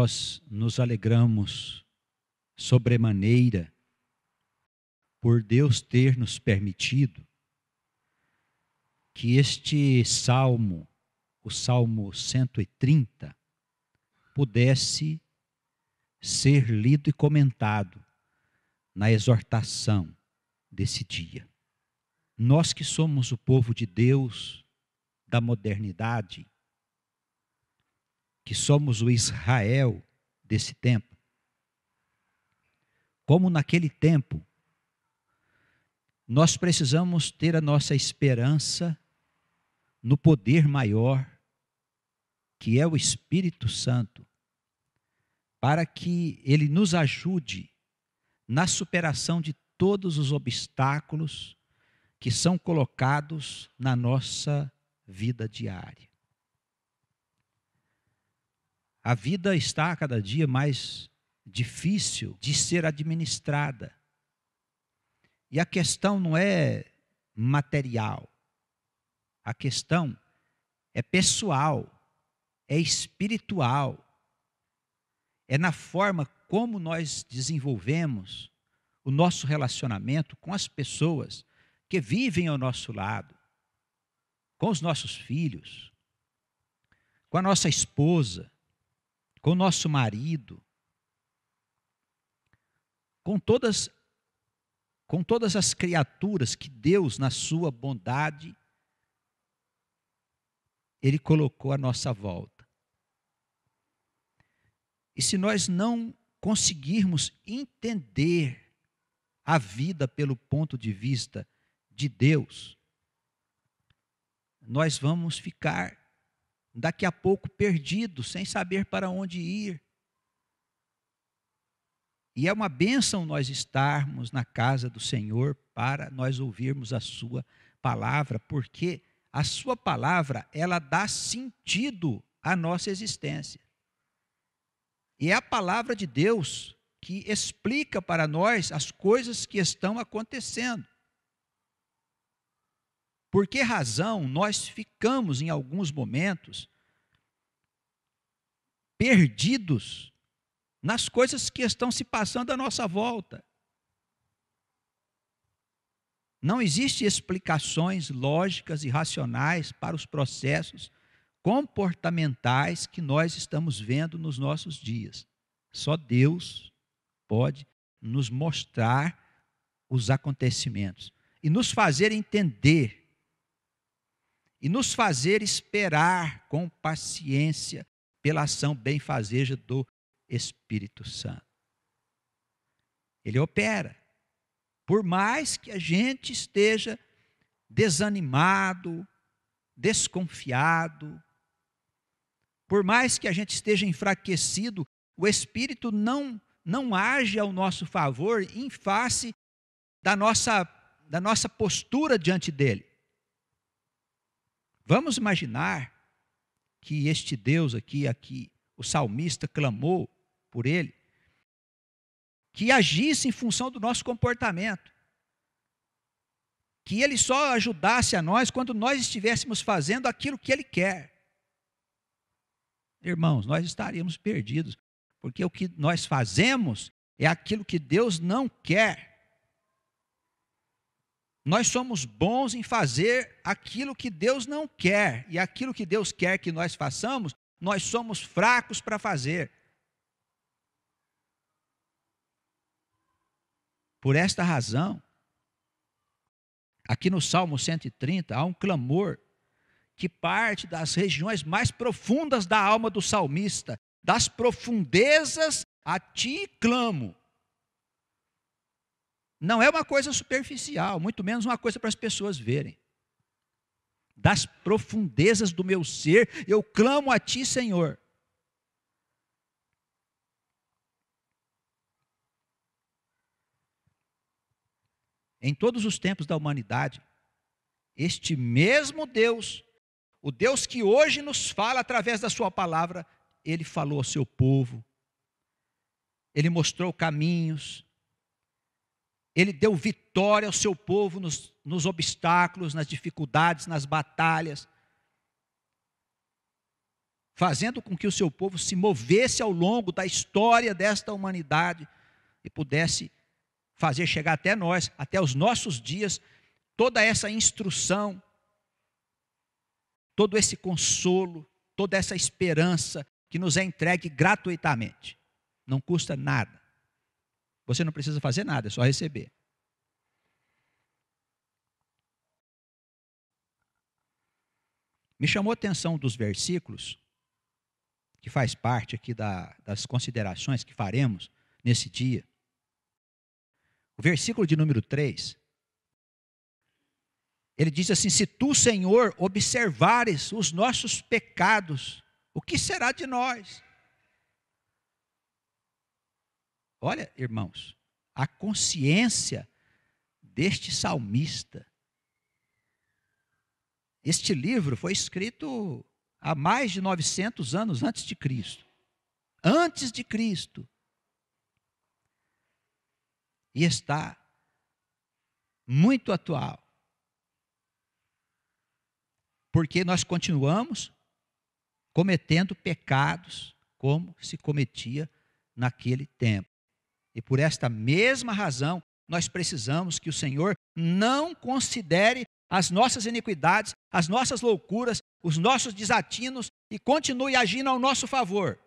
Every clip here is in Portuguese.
nós nos alegramos sobremaneira por Deus ter nos permitido que este salmo, o Salmo 130, pudesse ser lido e comentado na exortação desse dia. Nós que somos o povo de Deus da modernidade, que somos o Israel desse tempo, como naquele tempo, nós precisamos ter a nossa esperança no poder maior, que é o Espírito Santo, para que Ele nos ajude na superação de todos os obstáculos que são colocados na nossa vida diária. A vida está a cada dia mais difícil de ser administrada. E a questão não é material. A questão é pessoal, é espiritual. É na forma como nós desenvolvemos o nosso relacionamento com as pessoas que vivem ao nosso lado, com os nossos filhos, com a nossa esposa, com o nosso marido, com todas as criaturas que Deus, na sua bondade, Ele colocou à nossa volta. E se nós não conseguirmos entender a vida pelo ponto de vista de Deus, nós vamos ficar daqui a pouco perdidos, sem saber para onde ir. E é uma bênção nós estarmos na casa do Senhor para nós ouvirmos a sua palavra, porque a sua palavra, ela dá sentido à nossa existência. E é a palavra de Deus que explica para nós as coisas que estão acontecendo. Por que razão nós ficamos em alguns momentos perdidos nas coisas que estão se passando à nossa volta? Não existem explicações lógicas e racionais para os processos comportamentais que nós estamos vendo nos nossos dias. Só Deus pode nos mostrar os acontecimentos e nos fazer entender e nos fazer esperar com paciência pela ação benfazeja do Espírito Santo. Ele opera. Por mais que a gente esteja desanimado, desconfiado, por mais que a gente esteja enfraquecido, o Espírito não age ao nosso favor em face da nossa postura diante dele. Vamos imaginar que este Deus aqui, o salmista clamou por ele, que agisse em função do nosso comportamento, que ele só ajudasse a nós quando nós estivéssemos fazendo aquilo que ele quer. Irmãos, nós estaríamos perdidos, porque o que nós fazemos é aquilo que Deus não quer. Nós somos bons em fazer aquilo que Deus não quer, e aquilo que Deus quer que nós façamos, nós somos fracos para fazer. Por esta razão, aqui no Salmo 130, há um clamor que parte das regiões mais profundas da alma do salmista. Das profundezas a ti clamo. Não é uma coisa superficial, muito menos uma coisa para as pessoas verem. Das profundezas do meu ser, eu clamo a ti, Senhor. Em todos os tempos da humanidade, este mesmo Deus, o Deus que hoje nos fala através da sua palavra, ele falou ao seu povo, ele mostrou caminhos, ele deu vitória ao seu povo nos obstáculos, nas dificuldades, nas batalhas. fazendo com que o seu povo se movesse ao longo da história desta humanidade e pudesse fazer chegar até nós, até os nossos dias, toda essa instrução, todo esse consolo, toda essa esperança que nos é entregue gratuitamente. Não custa nada. Você não precisa fazer nada, é só receber. Me chamou a atenção dos versículos, que faz parte aqui das considerações que faremos nesse dia. O versículo de número 3, ele diz assim: se tu, Senhor, observares os nossos pecados, o que será de nós? Olha, irmãos, a consciência deste salmista. Este livro foi escrito há mais de 900 anos antes de Cristo. Antes de Cristo. E está muito atual. Porque nós continuamos cometendo pecados como se cometia naquele tempo. E por esta mesma razão, nós precisamos que o Senhor não considere as nossas iniquidades, as nossas loucuras, os nossos desatinos e continue agindo ao nosso favor.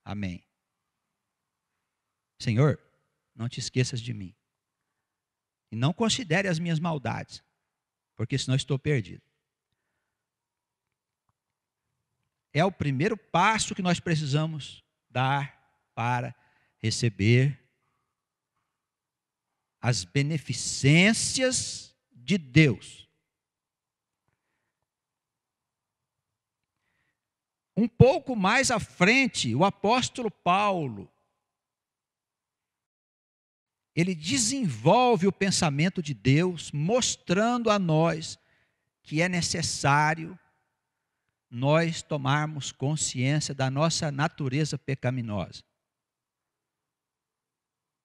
Amém. Senhor, não te esqueças de mim. E não considere as minhas maldades, porque senão estou perdido. É o primeiro passo que nós precisamos dar para receber as beneficências de Deus. Um pouco mais à frente, o apóstolo Paulo, ele desenvolve o pensamento de Deus, mostrando a nós que é necessário nós tomarmos consciência da nossa natureza pecaminosa.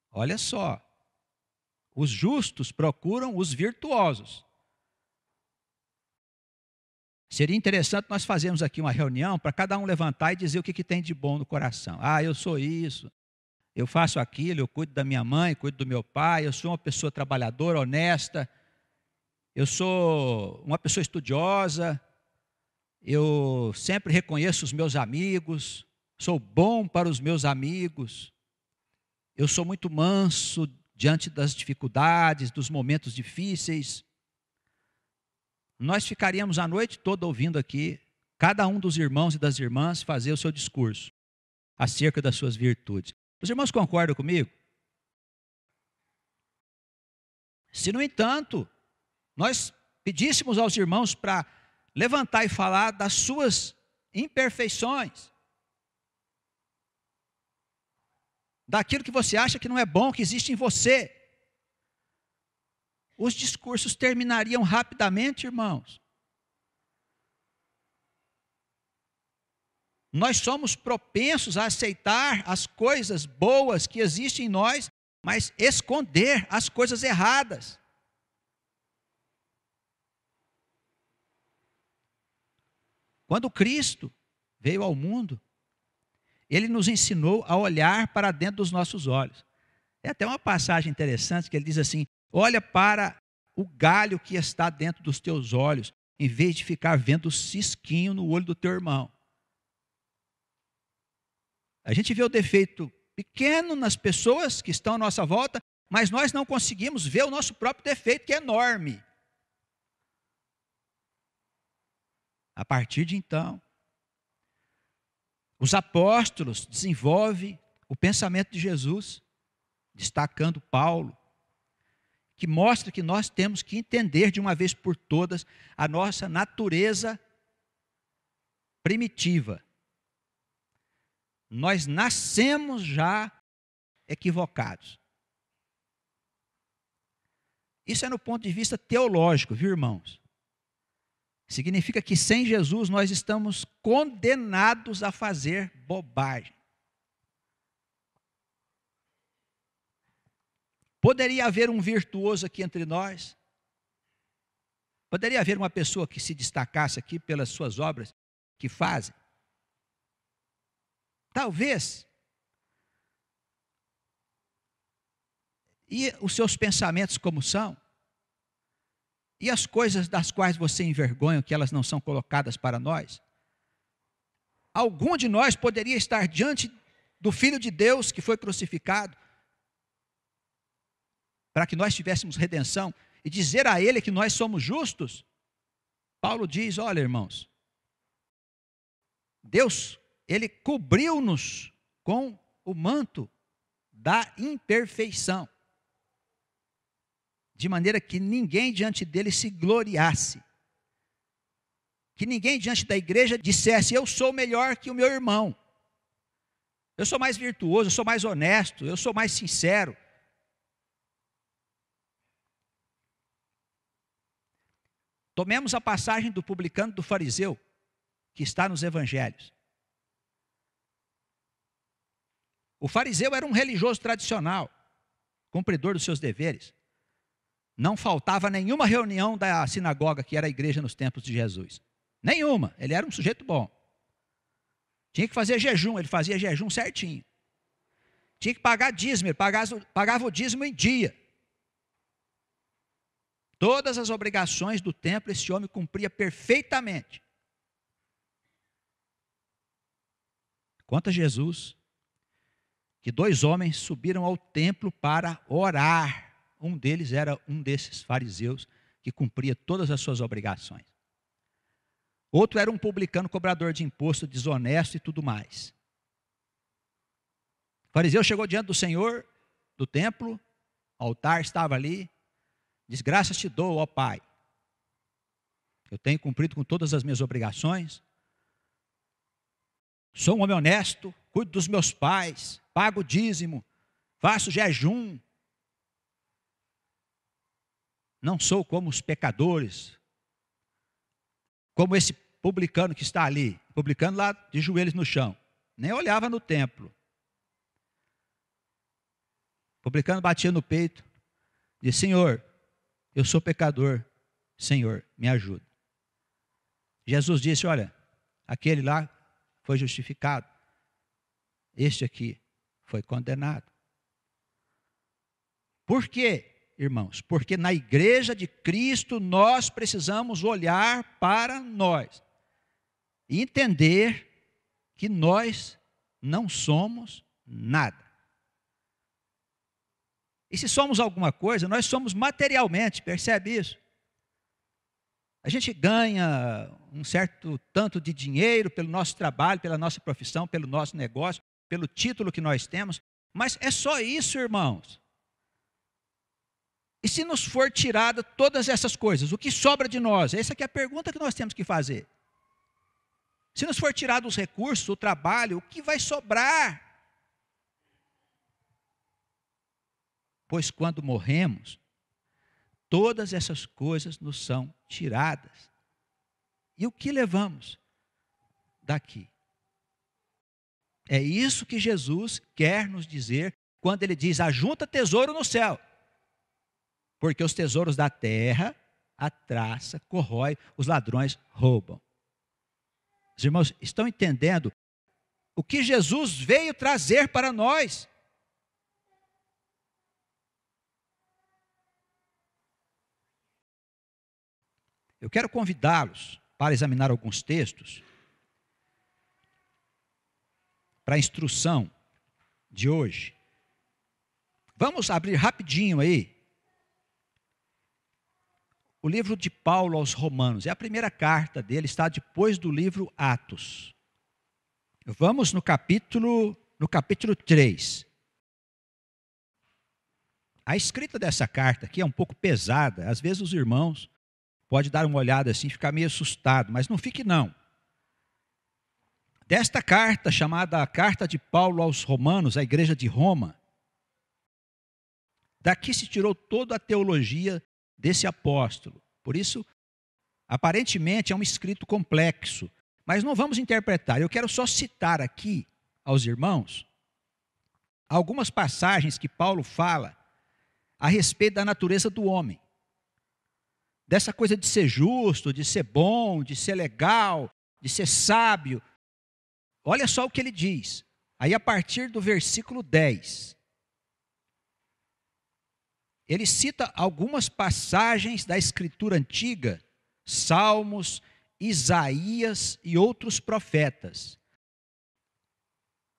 Olha só, os justos procuram os virtuosos. Seria interessante nós fazermos aqui uma reunião para cada um levantar e dizer o que tem de bom no coração. Ah, eu sou isso, eu faço aquilo, eu cuido da minha mãe, cuido do meu pai, eu sou uma pessoa trabalhadora, honesta, eu sou uma pessoa estudiosa, eu sempre reconheço os meus amigos, sou bom para os meus amigos, eu sou muito manso diante das dificuldades, dos momentos difíceis. Nós ficaríamos a noite toda ouvindo aqui, cada um dos irmãos e das irmãs fazer o seu discurso acerca das suas virtudes. Os irmãos concordam comigo? Se, no entanto, nós pedíssemos aos irmãos para levantar e falar das suas imperfeições, daquilo que você acha que não é bom, que existe em você, os discursos terminariam rapidamente, irmãos. Nós somos propensos a aceitar as coisas boas que existem em nós, mas esconder as coisas erradas. Quando Cristo veio ao mundo, Ele nos ensinou a olhar para dentro dos nossos olhos. É até uma passagem interessante que ele diz assim: olha para o galho que está dentro dos teus olhos, em vez de ficar vendo o cisquinho no olho do teu irmão. A gente vê o defeito pequeno nas pessoas que estão à nossa volta, mas nós não conseguimos ver o nosso próprio defeito, que é enorme. A partir de então, os apóstolos desenvolvem o pensamento de Jesus, destacando Paulo, que mostra que nós temos que entender de uma vez por todas a nossa natureza primitiva. Nós nascemos já equivocados. Isso é no ponto de vista teológico, viu, irmãos? Significa que sem Jesus nós estamos condenados a fazer bobagem. Poderia haver um virtuoso aqui entre nós? Poderia haver uma pessoa que se destacasse aqui pelas suas obras que fazem? Talvez. E os seus pensamentos como são? E as coisas das quais você envergonha, que elas não são colocadas para nós? Algum de nós poderia estar diante do Filho de Deus que foi crucificado, para que nós tivéssemos redenção, e dizer a Ele que nós somos justos? Paulo diz, olha irmãos, Deus, Ele cobriu-nos com o manto da imperfeição, de maneira que ninguém diante dele se gloriasse, que ninguém diante da igreja dissesse, eu sou melhor que o meu irmão, eu sou mais virtuoso, eu sou mais honesto, eu sou mais sincero. Tomemos a passagem do publicano e do fariseu, que está nos evangelhos. O fariseu era um religioso tradicional, cumpridor dos seus deveres. Não faltava nenhuma reunião da sinagoga, que era a igreja nos tempos de Jesus. Nenhuma, ele era um sujeito bom. Tinha que fazer jejum, ele fazia jejum certinho. Tinha que pagar dízimo, ele pagava o dízimo em dia. Todas as obrigações do templo esse homem cumpria perfeitamente. Conta Jesus que 2 homens subiram ao templo para orar. Um deles era um desses fariseus que cumpria todas as suas obrigações. Outro era um publicano cobrador de imposto, desonesto e tudo mais. O fariseu chegou diante do Senhor, do templo, o altar estava ali, diz, graças te dou, ó Pai. Eu tenho cumprido com todas as minhas obrigações. Sou um homem honesto, cuido dos meus pais, pago o dízimo, faço jejum. Não sou como os pecadores, como esse publicano que está ali, publicano lá de joelhos no chão, nem olhava no templo. O publicano batia no peito, disse, Senhor, eu sou pecador, Senhor, me ajuda. Jesus disse, olha, aquele lá foi justificado, este aqui foi condenado. Por quê? Irmãos, porque na igreja de Cristo nós precisamos olhar para nós e entender que nós não somos nada. E se somos alguma coisa, nós somos materialmente, percebe isso? A gente ganha um certo tanto de dinheiro pelo nosso trabalho, pela nossa profissão, pelo nosso negócio, pelo título que nós temos, mas é só isso, irmãos. E se nos for tirada todas essas coisas, o que sobra de nós? Essa aqui é a pergunta que nós temos que fazer. Se nos for tirado os recursos, o trabalho, o que vai sobrar? Pois quando morremos, todas essas coisas nos são tiradas. E o que levamos daqui? É isso que Jesus quer nos dizer quando ele diz, ajunta tesouro no céu. Porque os tesouros da terra, a traça corrói, os ladrões roubam. Os irmãos estão entendendo o que Jesus veio trazer para nós? Eu quero convidá-los para examinar alguns textos para a instrução de hoje. Vamos abrir rapidinho aí o livro de Paulo aos Romanos. É a primeira carta dele, está depois do livro Atos. Vamos no capítulo 3. A escrita dessa carta aqui é um pouco pesada. Às vezes os irmãos podem dar uma olhada assim e ficar meio assustado, mas não fique não. Desta carta, chamada Carta de Paulo aos Romanos, à igreja de Roma, daqui se tirou toda a teologia desse apóstolo. Por isso, aparentemente é um escrito complexo, mas não vamos interpretar. Eu quero só citar aqui aos irmãos algumas passagens que Paulo fala a respeito da natureza do homem. Dessa coisa de ser justo, de ser bom, de ser legal, de ser sábio. Olha só o que ele diz. Aí, a partir do versículo 10, ele cita algumas passagens da Escritura Antiga, Salmos, Isaías e outros profetas.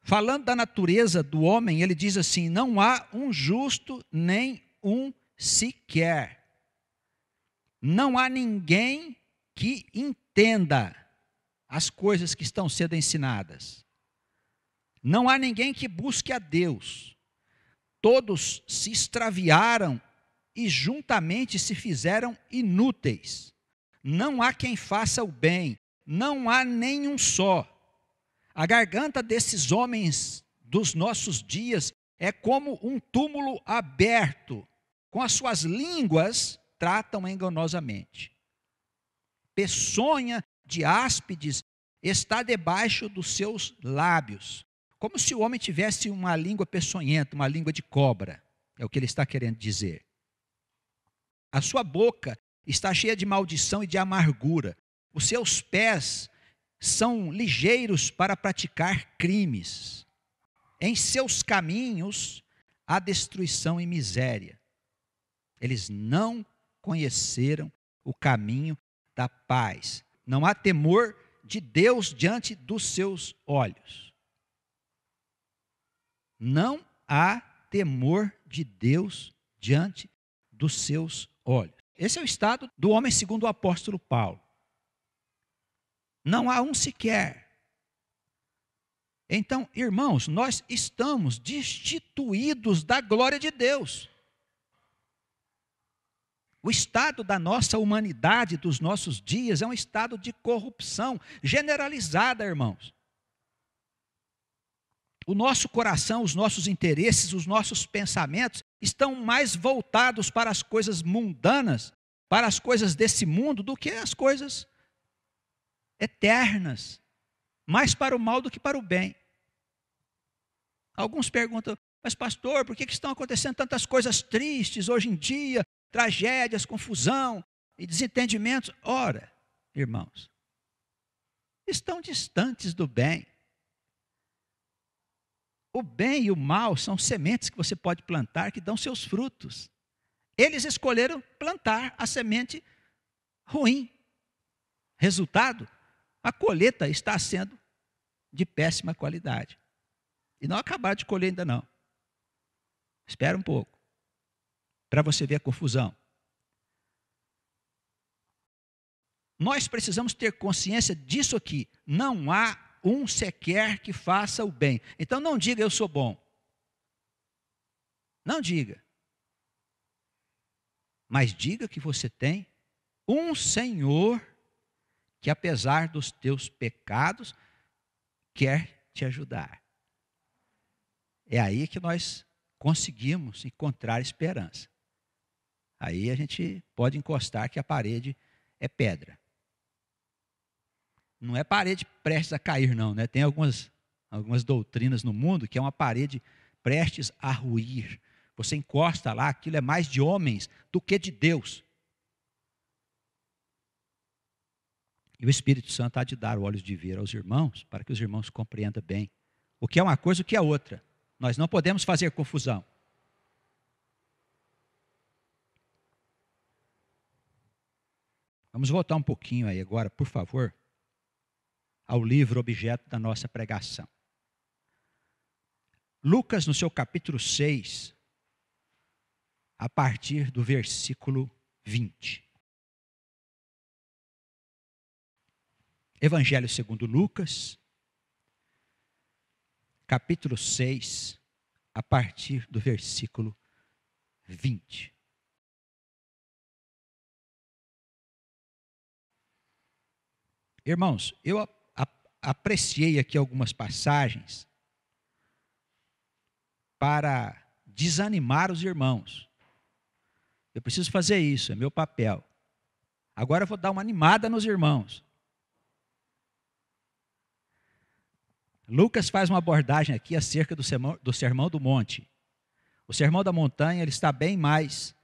Falando da natureza do homem, ele diz assim: não há um justo nem um sequer. Não há ninguém que entenda as coisas que estão sendo ensinadas. Não há ninguém que busque a Deus. Todos se extraviaram e juntamente se fizeram inúteis. Não há quem faça o bem, não há nenhum só. A garganta desses homens dos nossos dias é como um túmulo aberto, com as suas línguas tratam enganosamente. Peçonha de áspides está debaixo dos seus lábios, como se o homem tivesse uma língua peçonhenta, uma língua de cobra, é o que ele está querendo dizer. A sua boca está cheia de maldição e de amargura, os seus pés são ligeiros para praticar crimes. Em seus caminhos há destruição e miséria. Eles não conheceram o caminho da paz. Não há temor de Deus diante dos seus olhos. Não há temor de Deus diante dos seus olhos. Esse é o estado do homem segundo o apóstolo Paulo. Não há um sequer. Então, irmãos, nós estamos destituídos da glória de Deus. O estado da nossa humanidade, dos nossos dias, é um estado de corrupção generalizada, irmãos. O nosso coração, os nossos interesses, os nossos pensamentos estão mais voltados para as coisas mundanas, para as coisas desse mundo, do que as coisas eternas, mais para o mal do que para o bem. Alguns perguntam: mas pastor, por que estão acontecendo tantas coisas tristes hoje em dia, tragédias, confusão e desentendimentos? Ora, irmãos, estão distantes do bem. O bem e o mal são sementes que você pode plantar que dão seus frutos. Eles escolheram plantar a semente ruim. Resultado: a colheita está sendo de péssima qualidade. E não acabaram de colher ainda não. Espera um pouco, para você ver a confusão. Nós precisamos ter consciência disso aqui. Não há um sequer que faça o bem. Então não diga eu sou bom. Não diga. Mas diga que você tem um Senhor que, apesar dos teus pecados, quer te ajudar. É aí que nós conseguimos encontrar esperança. Aí a gente pode encostar que a parede é pedra. Não é parede prestes a cair, não, né? Tem algumas doutrinas no mundo que é uma parede prestes a ruir. Você encosta lá, aquilo é mais de homens do que de Deus. E o Espírito Santo há de dar olhos de ver aos irmãos, para que os irmãos compreendam bem o que é uma coisa e o que é outra. Nós não podemos fazer confusão. Vamos voltar um pouquinho aí agora, por favor, ao livro objeto da nossa pregação. Lucas, no seu capítulo 6, a partir do versículo 20. Evangelho segundo Lucas, capítulo 6, a partir do versículo 20. Irmãos, eu apreciei aqui algumas passagens para desanimar os irmãos. Eu preciso fazer isso, é meu papel. Agora eu vou dar uma animada nos irmãos. Lucas faz uma abordagem aqui acerca do Sermão do Monte. O Sermão da Montanha ele está bem mais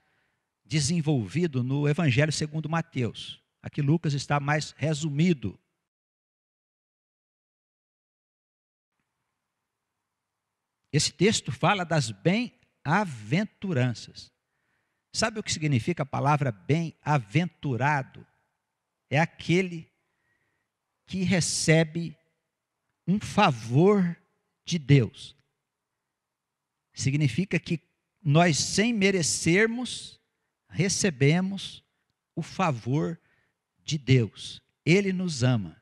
desenvolvido no Evangelho segundo Mateus. Aqui Lucas está mais resumido. Esse texto fala das bem-aventuranças. Sabe o que significa a palavra bem-aventurado? É aquele que recebe um favor de Deus. Significa que nós, sem merecermos, recebemos o favor de Deus. Ele nos ama.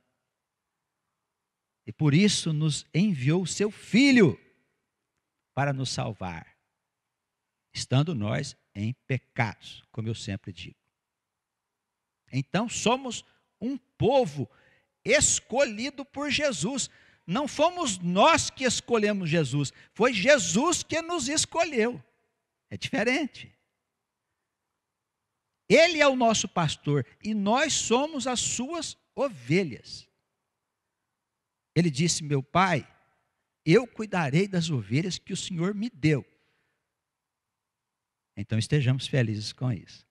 E por isso nos enviou o seu Filho para nos salvar, estando nós em pecados, como eu sempre digo. Então somos um povo escolhido por Jesus. Não fomos nós que escolhemos Jesus, foi Jesus que nos escolheu. É diferente. Ele é o nosso pastor e nós somos as suas ovelhas. Ele disse: meu Pai, eu cuidarei das ovelhas que o Senhor me deu. Então estejamos felizes com isso.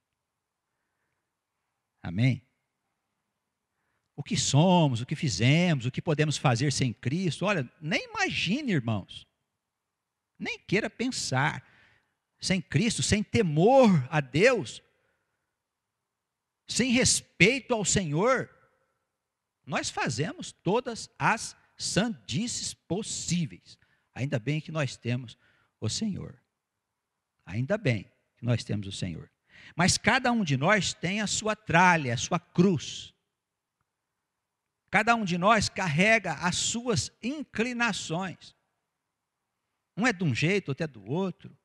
Amém? O que somos, o que fizemos, o que podemos fazer sem Cristo, olha, nem imagine, irmãos. Nem queira pensar. Sem Cristo, sem temor a Deus, sem respeito ao Senhor, nós fazemos todas as sandices possíveis. Ainda bem que nós temos o Senhor. Ainda bem que nós temos o Senhor. Mas cada um de nós tem a sua tralha, a sua cruz. Cada um de nós carrega as suas inclinações. Um é de um jeito, outro é do outro.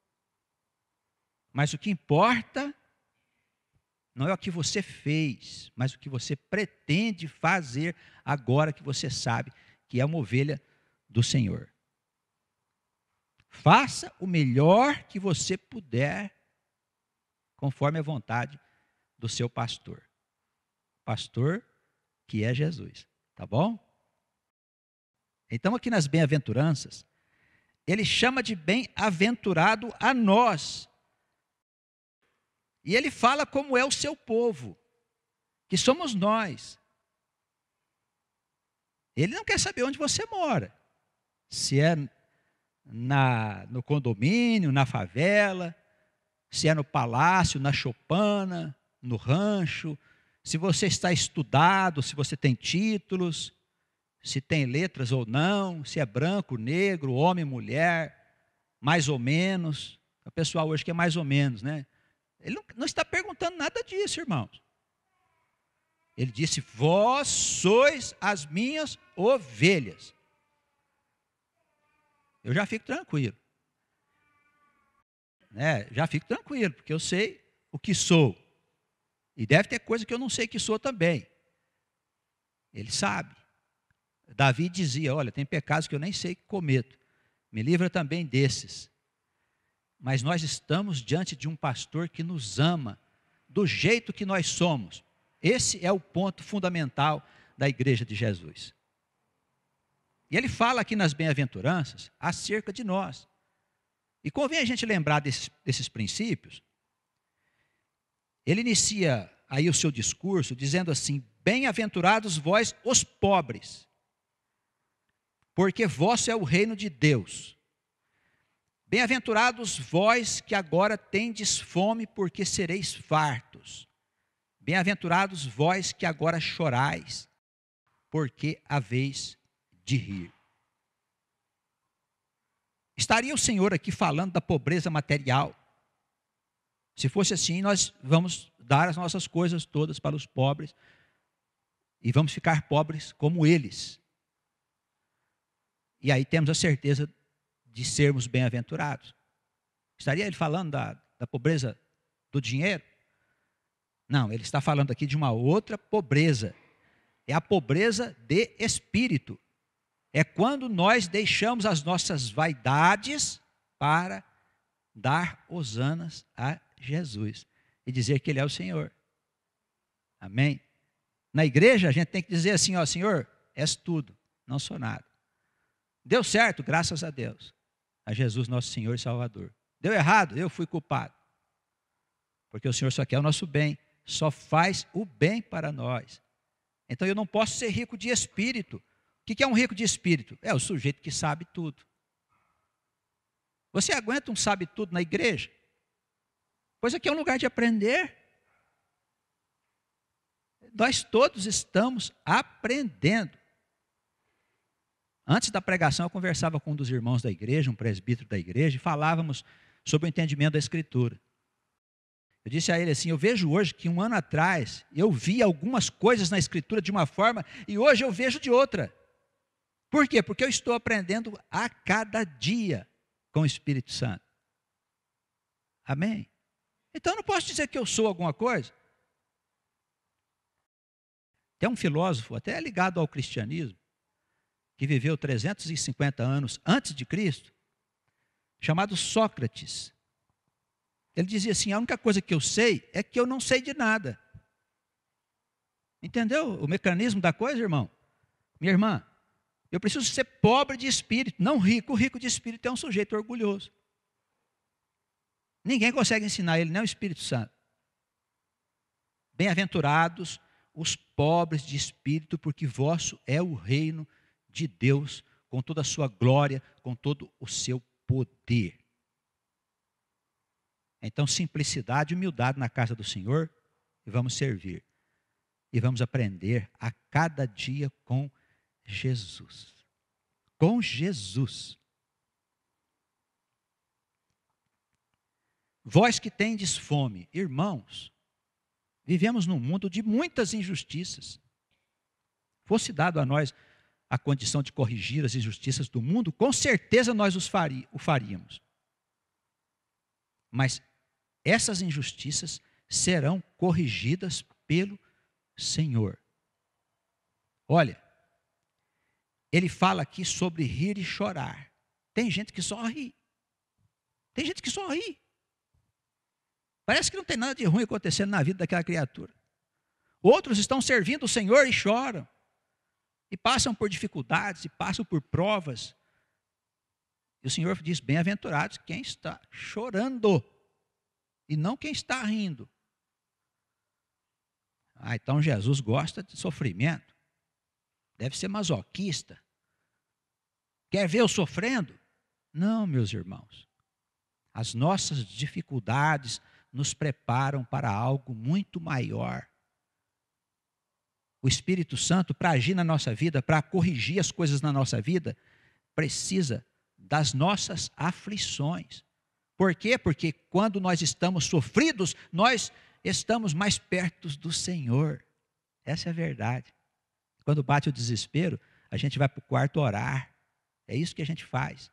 Mas o que importa não é o que você fez, mas o que você pretende fazer agora que você sabe que é uma ovelha do Senhor. Faça o melhor que você puder, conforme a vontade do seu pastor. Pastor que é Jesus, tá bom? Então aqui nas bem-aventuranças, ele chama de bem-aventurado a nós. E ele fala como é o seu povo, que somos nós. Ele não quer saber onde você mora. Se é no condomínio, na favela, se é no palácio, na choupana, no rancho, se você está estudado, se você tem títulos, se tem letras ou não, se é branco, negro, homem, mulher, mais ou menos. O pessoal hoje que é mais ou menos, né? Ele não está perguntando nada disso, irmãos. Ele disse: vós sois as minhas ovelhas. Eu já fico tranquilo. Já fico tranquilo, porque eu sei o que sou. E deve ter coisa que eu não sei que sou também. Ele sabe. Davi dizia: olha, tem pecados que eu nem sei que cometo. Me livra também desses. Mas nós estamos diante de um pastor que nos ama do jeito que nós somos. Esse é o ponto fundamental da igreja de Jesus. E ele fala aqui nas bem-aventuranças acerca de nós. E convém a gente lembrar desses princípios. Ele inicia aí o seu discurso dizendo assim: bem-aventurados vós os pobres, porque vosso é o reino de Deus. Bem-aventurados vós que agora tendes fome, porque sereis fartos. Bem-aventurados vós que agora chorais, porque haveis de rir. Estaria o Senhor aqui falando da pobreza material? Se fosse assim, nós vamos dar as nossas coisas todas para os pobres e vamos ficar pobres como eles. E aí temos a certeza de sermos bem-aventurados. Estaria ele falando da pobreza do dinheiro? Não, ele está falando aqui de uma outra pobreza. É a pobreza de espírito. É quando nós deixamos as nossas vaidades para dar hosanas a Jesus e dizer que Ele é o Senhor. Amém? Na igreja a gente tem que dizer assim: ó, Senhor, és tudo, não sou nada. Deu certo, graças a Deus, a Jesus nosso Senhor e Salvador. Deu errado, eu fui culpado. Porque o Senhor só quer o nosso bem, só faz o bem para nós. Então eu não posso ser rico de espírito. O que é um rico de espírito? É o sujeito que sabe tudo. Você aguenta um sabe tudo na igreja? Pois aqui é um lugar de aprender. Nós todos estamos aprendendo. Antes da pregação, eu conversava com um dos irmãos da igreja, um presbítero da igreja, e falávamos sobre o entendimento da Escritura. Eu disse a ele assim, eu vejo hoje que um ano atrás, eu vi algumas coisas na Escritura de uma forma, e hoje eu vejo de outra. Por quê? Porque eu estou aprendendo a cada dia com o Espírito Santo. Amém? Então eu não posso dizer que eu sou alguma coisa. Tem um filósofo, até ligado ao cristianismo, que viveu 350 anos antes de Cristo, chamado Sócrates. Ele dizia assim, a única coisa que eu sei é que eu não sei de nada. Entendeu o mecanismo da coisa, irmão? Minha irmã, eu preciso ser pobre de espírito, não rico. O rico de espírito é um sujeito orgulhoso. Ninguém consegue ensinar ele, nem o Espírito Santo. Bem-aventurados os pobres de espírito, porque vosso é o reino de Deus, com toda a sua glória, com todo o seu poder. Então, simplicidade e humildade na casa do Senhor, e vamos servir. E vamos aprender a cada dia com Jesus. Com Jesus. Vós que tendes fome, irmãos, vivemos num mundo de muitas injustiças. Fosse dado a nós a condição de corrigir as injustiças do mundo, com certeza nós o faríamos. Mas essas injustiças serão corrigidas pelo Senhor. Olha, ele fala aqui sobre rir e chorar. Tem gente que só ri. Tem gente que só ri. Parece que não tem nada de ruim acontecendo na vida daquela criatura. Outros estão servindo o Senhor e choram. E passam por dificuldades, e passam por provas. E o Senhor diz, bem-aventurados quem está chorando, e não quem está rindo. Ah, então Jesus gosta de sofrimento. Deve ser masoquista. Quer ver eu sofrendo? Não, meus irmãos. As nossas dificuldades nos preparam para algo muito maior. O Espírito Santo, para agir na nossa vida, para corrigir as coisas na nossa vida, precisa das nossas aflições. Por quê? Porque quando nós estamos sofridos, nós estamos mais perto do Senhor. Essa é a verdade. Quando bate o desespero, a gente vai para o quarto orar. É isso que a gente faz.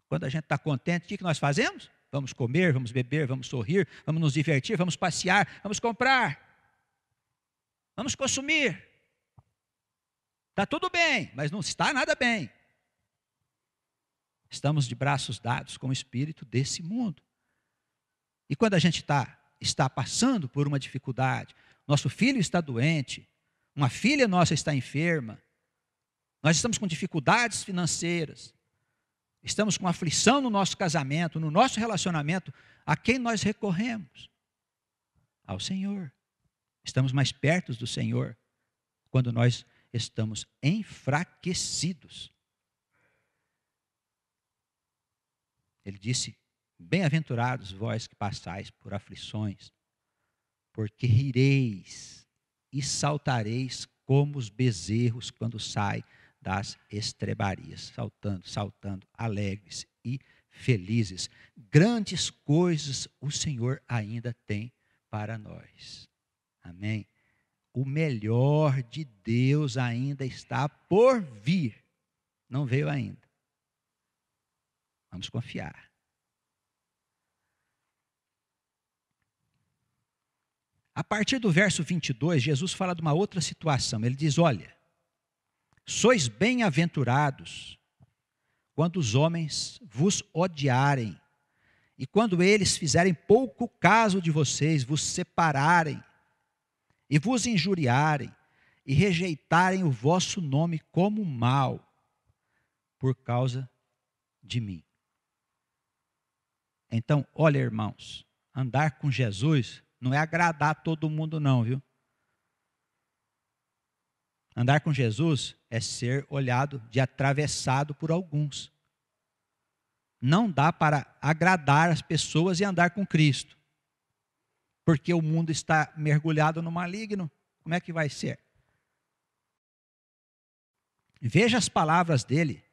Quando a gente está contente, o que nós fazemos? Vamos comer, vamos beber, vamos sorrir, vamos nos divertir, vamos passear, vamos comprar, vamos consumir. Está tudo bem, mas não está nada bem. Estamos de braços dados com o espírito desse mundo. E quando a gente está passando por uma dificuldade, nosso filho está doente, uma filha nossa está enferma, nós estamos com dificuldades financeiras, estamos com aflição no nosso casamento, no nosso relacionamento, a quem nós recorremos? Ao Senhor. Estamos mais perto do Senhor quando nós estamos enfraquecidos. Ele disse, bem-aventurados vós que passais por aflições, porque rireis e saltareis como os bezerros quando saem das estrebarias, saltando, alegres e felizes. Grandes coisas o Senhor ainda tem para nós. Amém? O melhor de Deus ainda está por vir. Não veio ainda. Vamos confiar. A partir do verso 22, Jesus fala de uma outra situação. Ele diz, olha, sois bem-aventurados quando os homens vos odiarem, e quando eles fizerem pouco caso de vocês, vos separarem, e vos injuriarem, e rejeitarem o vosso nome como mal, por causa de mim. Então, olha, irmãos, andar com Jesus não é agradar todo mundo não, viu? Andar com Jesus é ser olhado de atravessado por alguns. não dá para agradar as pessoas e andar com Cristo. Porque o mundo está mergulhado no maligno. Como é que vai ser? Veja as palavras dele.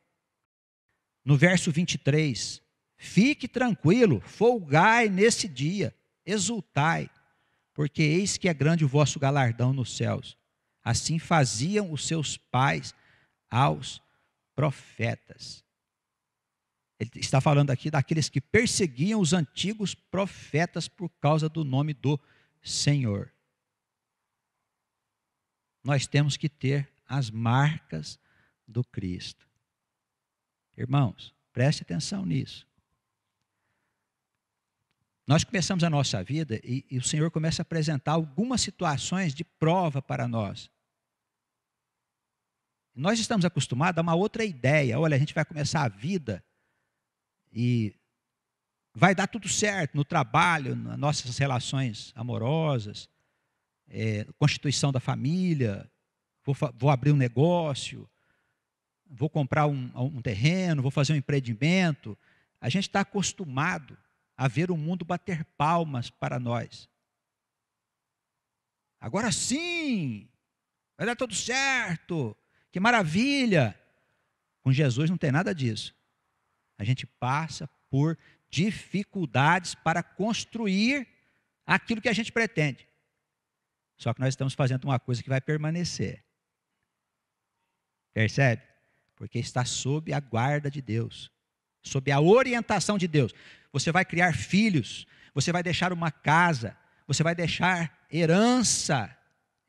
No verso 23. Fique tranquilo, folgai nesse dia, exultai, porque eis que é grande o vosso galardão nos céus. Assim faziam os seus pais aos profetas. Ele está falando aqui daqueles que perseguiam os antigos profetas por causa do nome do Senhor. Nós temos que ter as marcas do Cristo. Irmãos, preste atenção nisso. Nós começamos a nossa vida e o Senhor começa a apresentar algumas situações de prova para nós. Nós estamos acostumados a uma outra ideia. Olha, a gente vai começar a vida e vai dar tudo certo no trabalho, nas nossas relações amorosas, constituição da família, vou abrir um negócio, vou comprar um terreno, vou fazer um empreendimento. A gente está acostumado a ver o mundo bater palmas para nós. Agora sim, vai dar tudo certo, que maravilha. Com Jesus não tem nada disso. A gente passa por dificuldades para construir aquilo que a gente pretende. Só que nós estamos fazendo uma coisa que vai permanecer. Percebe? Porque está sob a guarda de Deus, sob a orientação de Deus. Você vai criar filhos, você vai deixar uma casa, você vai deixar herança,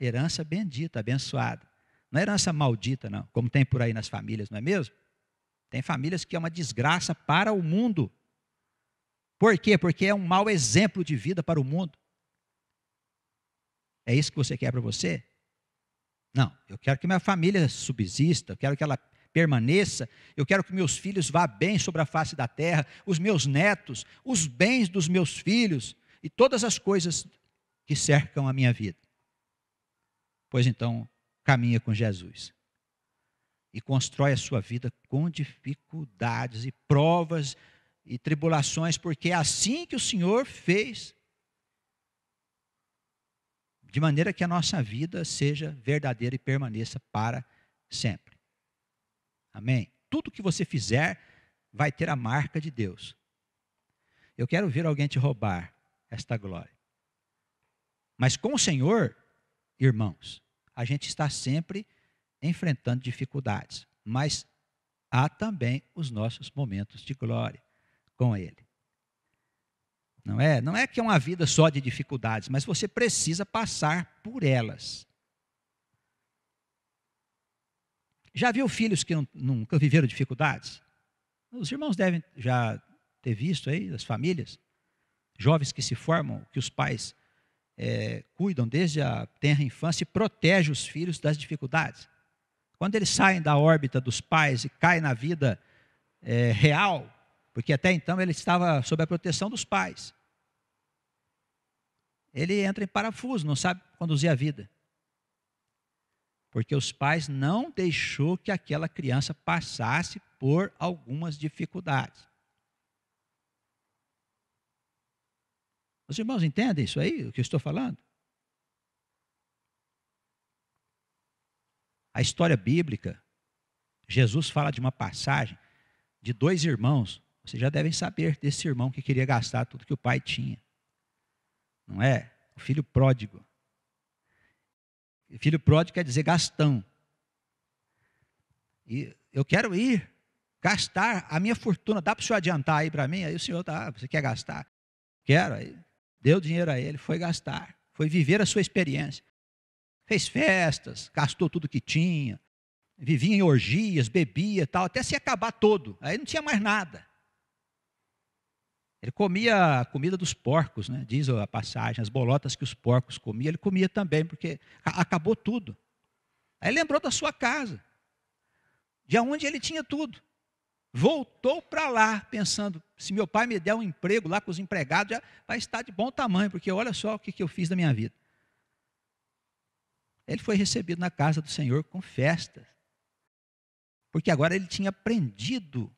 herança bendita, abençoada. Não é herança maldita, não, como tem por aí nas famílias, não é mesmo? Tem famílias que é uma desgraça para o mundo. Por quê? Porque é um mau exemplo de vida para o mundo. É isso que você quer para você? Não, eu quero que minha família subsista, eu quero que ela permaneça, eu quero que meus filhos vá bem sobre a face da terra, os meus netos, os bens dos meus filhos e todas as coisas que cercam a minha vida. Pois então, caminha com Jesus e constrói a sua vida com dificuldades e provas e tribulações, porque é assim que o Senhor fez, de maneira que a nossa vida seja verdadeira e permaneça para sempre. Amém? Tudo que você fizer vai ter a marca de Deus. Eu quero ver alguém te roubar esta glória. Mas com o Senhor, irmãos, a gente está sempre enfrentando dificuldades, mas há também os nossos momentos de glória com Ele. Não é que é uma vida só de dificuldades, mas você precisa passar por elas. Já viu filhos que nunca viveram dificuldades? Os irmãos devem já ter visto aí, as famílias, jovens que se formam, que os pais cuidam desde a tenra infância e protegem os filhos das dificuldades. Quando eles saem da órbita dos pais e caem na vida real, porque até então ele estava sob a proteção dos pais, ele entra em parafuso, não sabe conduzir a vida. Porque os pais não deixou que aquela criança passasse por algumas dificuldades. Os irmãos entendem isso aí, o que eu estou falando? A história bíblica, Jesus fala de uma passagem de 2 irmãos. Vocês já devem saber desse irmão que queria gastar tudo que o pai tinha. Não é? O filho pródigo. E filho pródigo quer dizer gastão. E eu quero ir gastar a minha fortuna. Dá para o senhor adiantar aí para mim? Aí o senhor, você quer gastar? Quero. Aí deu dinheiro a ele, foi gastar. Foi viver a sua experiência. Fez festas, gastou tudo que tinha. Vivia em orgias, bebia tal, até se acabar todo. Aí não tinha mais nada. Ele comia a comida dos porcos, né? Diz a passagem, as bolotas que os porcos comiam, ele comia também, porque acabou tudo. Aí lembrou da sua casa, de onde ele tinha tudo. Voltou para lá, pensando, se meu pai me der um emprego lá com os empregados, já vai estar de bom tamanho, porque olha só o que eu fiz da minha vida. Ele foi recebido na casa do Senhor com festas, porque agora ele tinha aprendido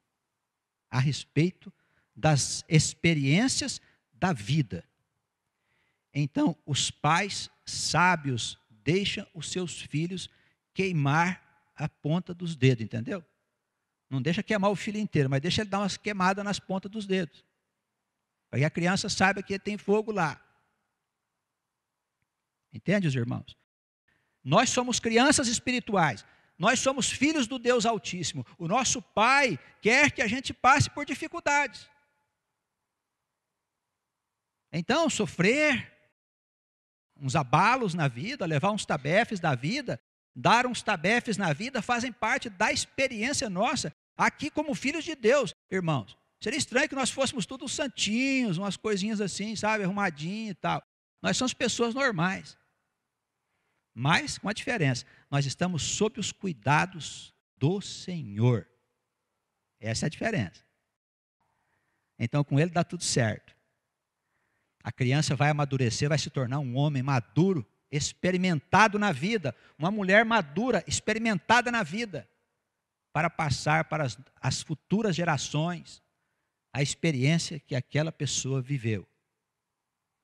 a respeito das experiências da vida. Então, os pais sábios deixam os seus filhos queimar a ponta dos dedos, entendeu? Não deixa queimar o filho inteiro, mas deixa ele dar umas queimadas nas pontas dos dedos. Para que a criança saiba que tem fogo lá. Entende, os irmãos? Nós somos crianças espirituais. Nós somos filhos do Deus Altíssimo. O nosso Pai quer que a gente passe por dificuldades. Então, sofrer uns abalos na vida, levar uns tabefes da vida, dar uns tabefes na vida, fazem parte da experiência nossa, aqui como filhos de Deus, irmãos. Seria estranho que nós fôssemos todos santinhos, umas coisinhas assim, sabe, arrumadinho e tal. Nós somos pessoas normais. Mas, com a diferença, nós estamos sob os cuidados do Senhor. Essa é a diferença. Então, com Ele dá tudo certo. A criança vai amadurecer, vai se tornar um homem maduro, experimentado na vida, uma mulher madura, experimentada na vida, para passar para as futuras gerações a experiência que aquela pessoa viveu.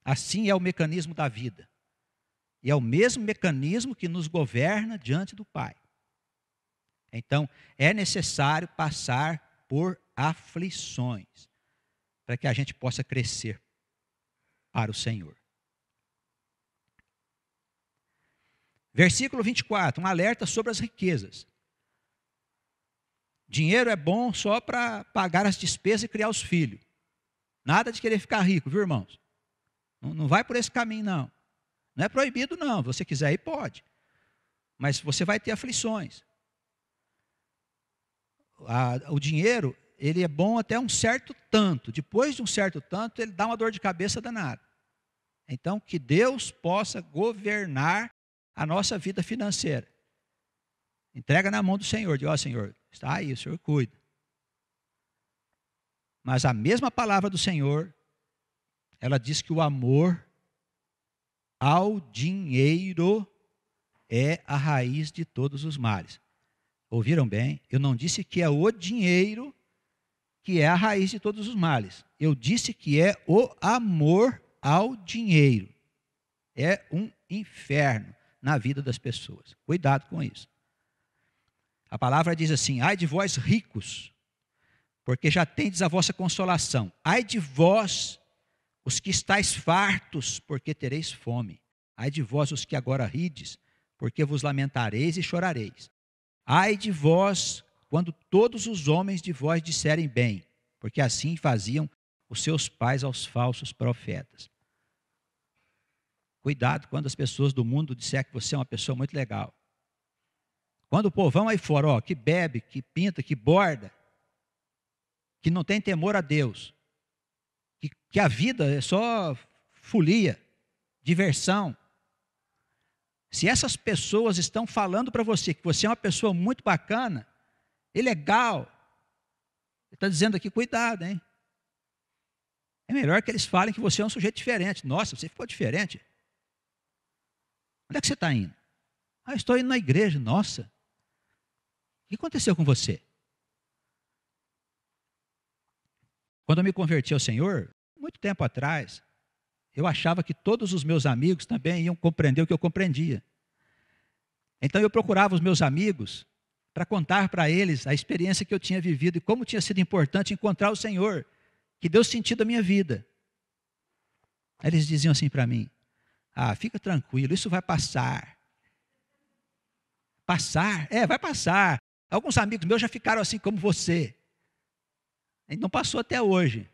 Assim é o mecanismo da vida. E é o mesmo mecanismo que nos governa diante do Pai. Então, é necessário passar por aflições, para que a gente possa crescer para o Senhor. Versículo 24, um alerta sobre as riquezas. Dinheiro é bom só para pagar as despesas e criar os filhos. Nada de querer ficar rico, viu, irmãos? Não vai por esse caminho, não. Não é proibido, não. Se você quiser ir, pode. Mas você vai ter aflições. O dinheiro, ele é bom até um certo tanto. Depois de um certo tanto, ele dá uma dor de cabeça danada. Então, que Deus possa governar a nossa vida financeira. Entrega na mão do Senhor. Diz, ó Senhor, está aí, o Senhor cuida. Mas a mesma palavra do Senhor, ela diz que o amor ao dinheiro é a raiz de todos os males. Ouviram bem? Eu não disse que é o dinheiro que é a raiz de todos os males. Eu disse que é o amor ao dinheiro. É um inferno na vida das pessoas. Cuidado com isso. A palavra diz assim: ai de vós ricos, porque já tendes a vossa consolação. Ai de vós, os que estáis fartos, porque tereis fome. Ai de vós, os que agora rides, porque vos lamentareis e chorareis. Ai de vós, quando todos os homens de vós disserem bem, porque assim faziam os seus pais aos falsos profetas. Cuidado quando as pessoas do mundo disserem que você é uma pessoa muito legal. Quando o povão aí fora, ó, que bebe, que pinta, que borda, que não tem temor a Deus, que a vida é só folia, diversão. Se essas pessoas estão falando para você que você é uma pessoa muito bacana e legal, ele está dizendo aqui, cuidado, hein? É melhor que eles falem que você é um sujeito diferente. Nossa, você ficou diferente. Onde é que você está indo? Ah, estou indo na igreja. Nossa, o que aconteceu com você? Quando eu me converti ao Senhor, muito tempo atrás, eu achava que todos os meus amigos também iam compreender o que eu compreendia. Então eu procurava os meus amigos para contar para eles a experiência que eu tinha vivido e como tinha sido importante encontrar o Senhor, que deu sentido à minha vida. Aí eles diziam assim para mim: ah, fica tranquilo, isso vai passar. Passar? É, vai passar. Alguns amigos meus já ficaram assim como você. E não passou até hoje.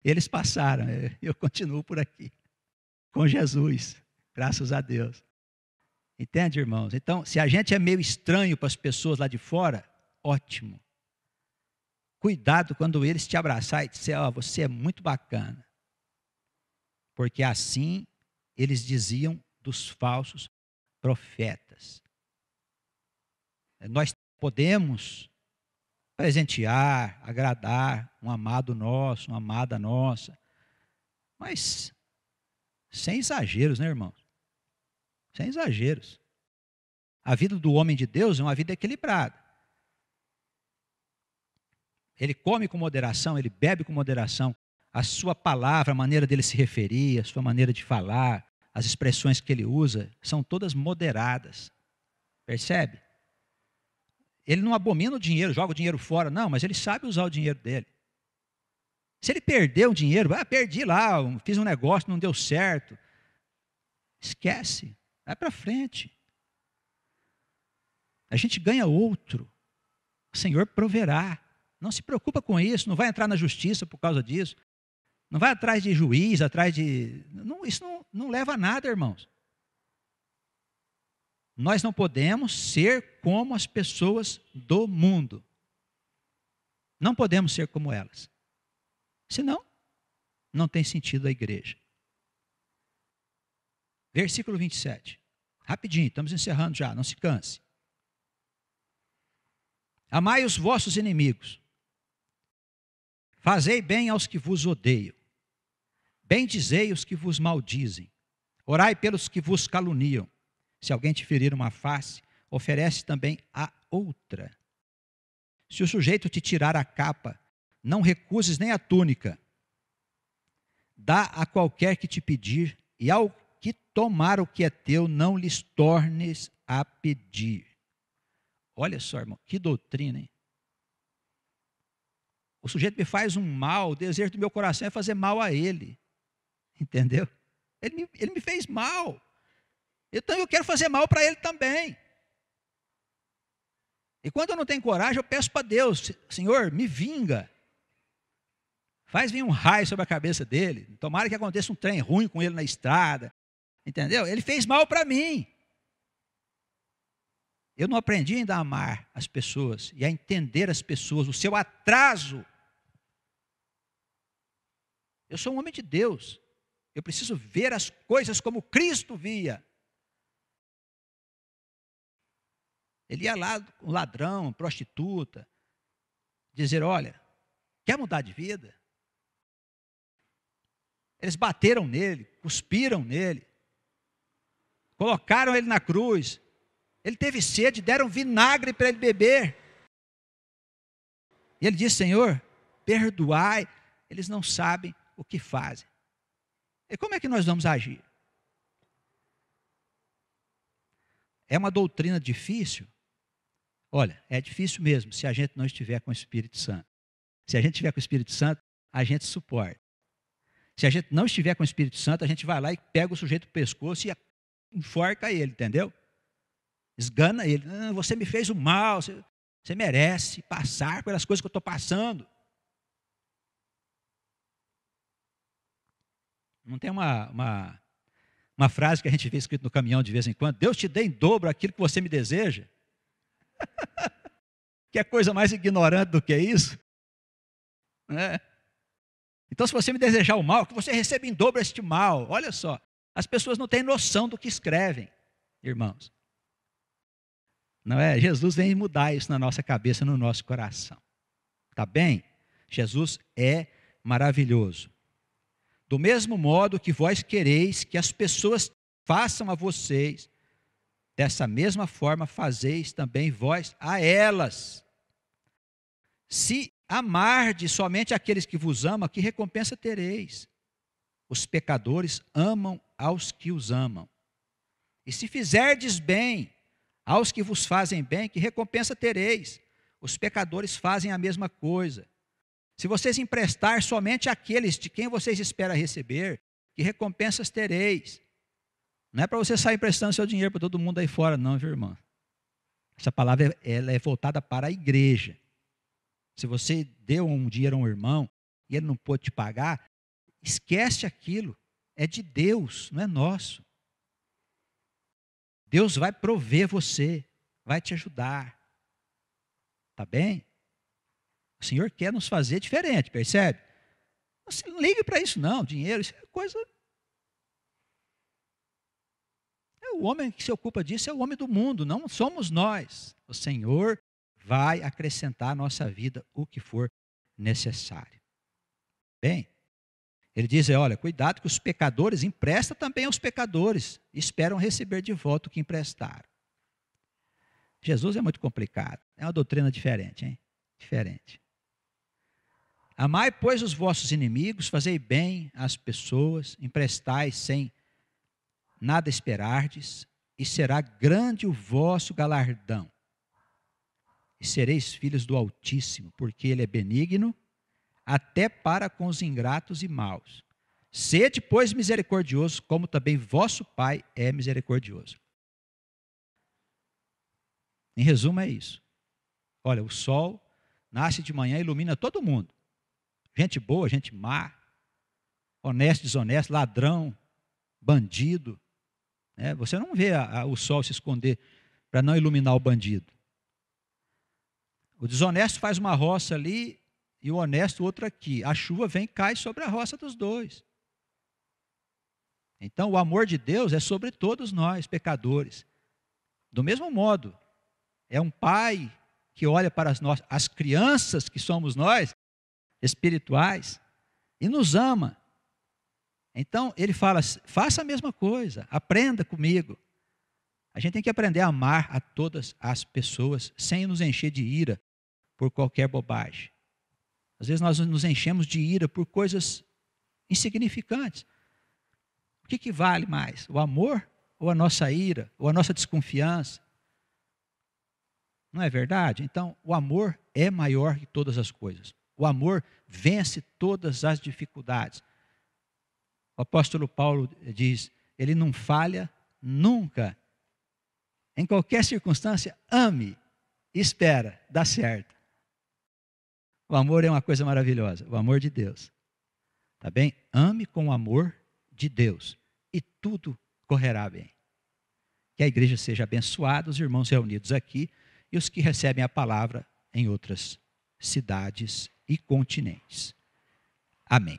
Eles passaram, eu continuo por aqui, com Jesus, graças a Deus. Entende, irmãos? Então, se a gente é meio estranho para as pessoas lá de fora, ótimo. Cuidado quando eles te abraçarem e disserem, ó, você é muito bacana. Porque assim eles diziam dos falsos profetas. Nós podemos presentear, agradar um amado nosso, uma amada nossa, mas sem exageros, né, irmãos? Sem exageros. A vida do homem de Deus é uma vida equilibrada. Ele come com moderação, ele bebe com moderação. A sua palavra, a maneira dele se referir, a sua maneira de falar, as expressões que ele usa, são todas moderadas. Percebe? Ele não abomina o dinheiro, joga o dinheiro fora, não, mas ele sabe usar o dinheiro dele. Se ele perdeu o dinheiro, perdi lá, fiz um negócio, não deu certo. Esquece, vai para frente. A gente ganha outro. O Senhor proverá. Não se preocupa com isso, não vai entrar na justiça por causa disso. Não vai atrás de juiz, atrás de... Não, isso não leva a nada, irmãos. Nós não podemos ser como as pessoas do mundo. Não podemos ser como elas. Senão, não tem sentido a igreja. Versículo 27. Rapidinho, estamos encerrando já, não se canse. Amai os vossos inimigos. Fazei bem aos que vos odeiam. Bendizei os que vos maldizem. Orai pelos que vos caluniam. Se alguém te ferir uma face, oferece também a outra. Se o sujeito te tirar a capa, não recuses nem a túnica. Dá a qualquer que te pedir, e ao que tomar o que é teu, não lhes tornes a pedir. Olha só, irmão, que doutrina, hein? O sujeito me faz um mal, o desejo do meu coração é fazer mal a ele. Entendeu? Ele me fez mal. Então eu quero fazer mal para ele também. E quando eu não tenho coragem, eu peço para Deus, Senhor, me vinga. Faz vir um raio sobre a cabeça dele. Tomara que aconteça um trem ruim com ele na estrada. Entendeu? Ele fez mal para mim. Eu não aprendi ainda a amar as pessoas e a entender as pessoas, o seu atraso. Eu sou um homem de Deus. Eu preciso ver as coisas como Cristo via. Ele ia lá, um ladrão, prostituta, dizer, olha, quer mudar de vida? Eles bateram nele, cuspiram nele, colocaram ele na cruz. Ele teve sede, deram vinagre para ele beber. E ele disse, Senhor, perdoai, eles não sabem o que fazem. E como é que nós vamos agir? É uma doutrina difícil? Olha, é difícil mesmo se a gente não estiver com o Espírito Santo. Se a gente estiver com o Espírito Santo, a gente suporta. Se a gente não estiver com o Espírito Santo, a gente vai lá e pega o sujeito do pescoço e enforca ele, entendeu? Esgana ele. Você me fez o mal, você merece passar pelas coisas que eu estou passando. Não tem uma frase que a gente vê escrito no caminhão de vez em quando? Deus te dê em dobro aquilo que você me deseja. Que é coisa mais ignorante do que isso? É. Então, se você me desejar o mal, que você receba em dobro este mal. Olha só, as pessoas não têm noção do que escrevem, irmãos. Não é? Jesus vem mudar isso na nossa cabeça, no nosso coração. Tá bem? Jesus é maravilhoso. Do mesmo modo que vós quereis que as pessoas façam a vocês, dessa mesma forma fazeis também vós a elas. Se amardes somente aqueles que vos amam, que recompensa tereis? Os pecadores amam aos que os amam. E se fizerdes bem aos que vos fazem bem, que recompensa tereis? Os pecadores fazem a mesma coisa. Se vocês emprestar somente àqueles de quem vocês esperam receber, que recompensas tereis? Não é para você sair emprestando seu dinheiro para todo mundo aí fora, não, viu, irmão? Essa palavra ela é voltada para a igreja. Se você deu um dinheiro a um irmão e ele não pôde te pagar, esquece aquilo. É de Deus, não é nosso. Deus vai prover você, vai te ajudar. Tá bem? O Senhor quer nos fazer diferente, percebe? Não ligue para isso não, dinheiro, isso é coisa... O homem que se ocupa disso é o homem do mundo, não somos nós. O Senhor vai acrescentar à nossa vida o que for necessário. Bem, ele diz, olha, cuidado que os pecadores emprestam também aos pecadores, esperam receber de volta o que emprestaram. Jesus é muito complicado, é uma doutrina diferente, hein? Diferente. Amai, pois, os vossos inimigos, fazei bem às pessoas, emprestai sem nada esperardes, e será grande o vosso galardão. E sereis filhos do Altíssimo, porque Ele é benigno, até para com os ingratos e maus. Sede, pois, misericordiosos, como também vosso Pai é misericordioso. Em resumo, é isso. Olha, o sol nasce de manhã e ilumina todo mundo. Gente boa, gente má, honesto, desonesto, ladrão, bandido. Né? Você não vê o sol se esconder para não iluminar o bandido. O desonesto faz uma roça ali e o honesto outra aqui. A chuva vem e cai sobre a roça dos dois. Então, o amor de Deus é sobre todos nós, pecadores. Do mesmo modo, é um pai que olha para as crianças que somos nós, espirituais, e nos ama. Então, ele fala, faça a mesma coisa, aprenda comigo. A gente tem que aprender a amar a todas as pessoas, sem nos encher de ira por qualquer bobagem. Às vezes nós nos enchemos de ira por coisas insignificantes. O que vale mais? O amor ou a nossa ira? Ou a nossa desconfiança? Não é verdade? Então, o amor é maior que todas as coisas. O amor vence todas as dificuldades. O apóstolo Paulo diz, ele não falha nunca. Em qualquer circunstância, ame, espera, dá certo. O amor é uma coisa maravilhosa, o amor de Deus. Tá bem? Ame com o amor de Deus e tudo correrá bem. Que a igreja seja abençoada, os irmãos reunidos aqui e os que recebem a palavra em outras cidades e continentes. Amém.